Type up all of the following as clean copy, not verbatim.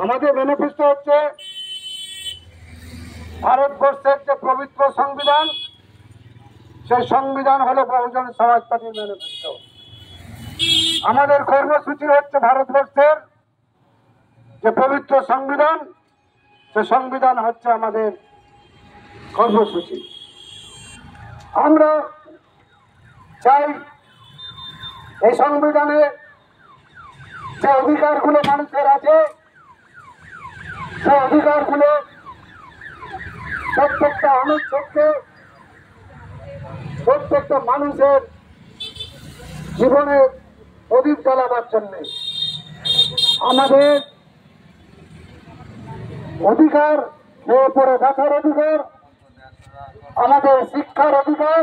আমাদের ম্যানিফেস্টো হচ্ছে ভারতবর্ষের যে পবিত্র সংবিধান, সেই সংবিধান হলো বহুজন সমাজ পার্টির ম্যানিফেস্টো। আমাদের কর্মসূচি হচ্ছে ভারতবর্ষের যে পবিত্র সংবিধান, সে সংবিধান হচ্ছে আমাদের কর্মসূচি। আমরা চাই এই সংবিধানে যে অধিকারগুলো মানুষের আছে, সে অধিকারগুলো প্রত্যেকটা অনুচ্ছেদকে প্রত্যেকটা মানুষের জীবনে প্রদীপ জ্বালাবার জন্য আমাদের অধিকার, খেয়ে পড়ে বাঁচার অধিকার, আমাদের শিক্ষার অধিকার,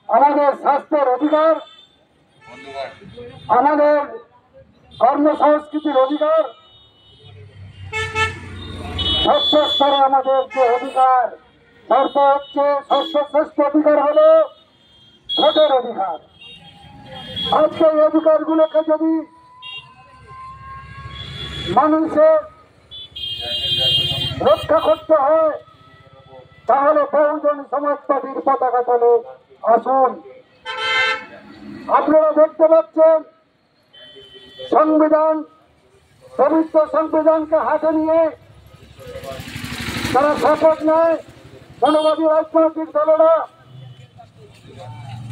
আমাদের স্বাস্থ্যের অধিকার, আমাদের কর্মসংস্কৃতির অধিকার, সর্বস্তরে আমাদের যে অধিকার, সর্বশ্রেষ্ঠ অধিকার হলো ভোটের অধিকার। আজকে এই অধিকারগুলোকে যদি মানুষের রক্ষা করতে হয়, তাহলে বহুজন সমাজ পার্টির পতাকা তলে আসুন। আপনারা দেখতে পাচ্ছেন সংবিধান, পবিত্র সংবিধানকে হাতে নিয়ে তারা শপথ নেয়। মনোবাদী রাজনৈতিক দলেরা,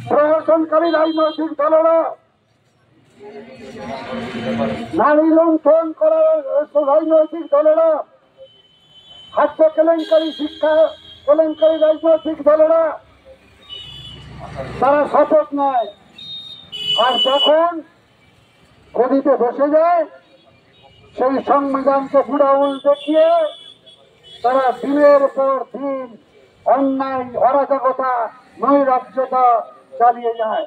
প্রহসনকারী রাজনৈতিক দলেরা, নারী লুণ্ঠন করা রাজনৈতিক দলেরা, খাদ্য কেলেঙ্কারী, শিক্ষা কেলেঙ্কারী রাজনৈতিক দলেরা, তারা শপথ নেয়। আর যখন গদিতে বসে যায়, সেই সংবিধানকে পুরাউল দেখিয়ে তারা দিনের পর দিন অন্যায়, অরাজকতা, নৈরাজ্যতা চালিয়ে যায়।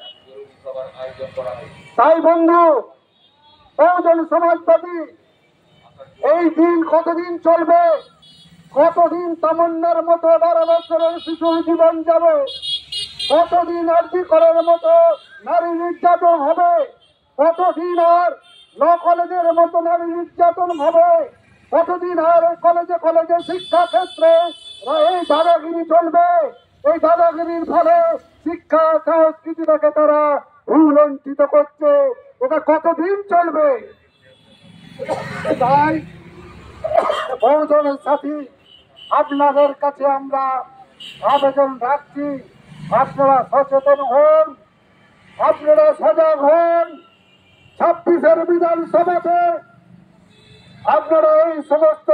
তাই বন্ধু, বহুজন সমাজবাদী এই দিন কতদিন চলবে? কতদিন তামান্নার মতো 12 বছরের শিশুর জীবন যাবে? কতদিন আরজি করার মতো নারী নির্যাতন হবে? কতদিন আর ল কলেজের মতো নারী নির্যাতন হবে? কতদিন আর কলেজে কলেজে শিক্ষা ক্ষেত্রে এই দাদাগিরি চলবে? এই দাদাগিরির ফলে শিক্ষা সংস্কৃতিটাকে তারা ভূলঞ্চিত করছে। এটা কতদিন চলবে? তাই বহুজনের সাথী, আপনাদের কাছে আমরা আবেদন রাখছি, আপনারা সচেতন হন, আপনারা সজাগ হন। 26-এর বিধানসভাতে আপনারা এই সমস্ত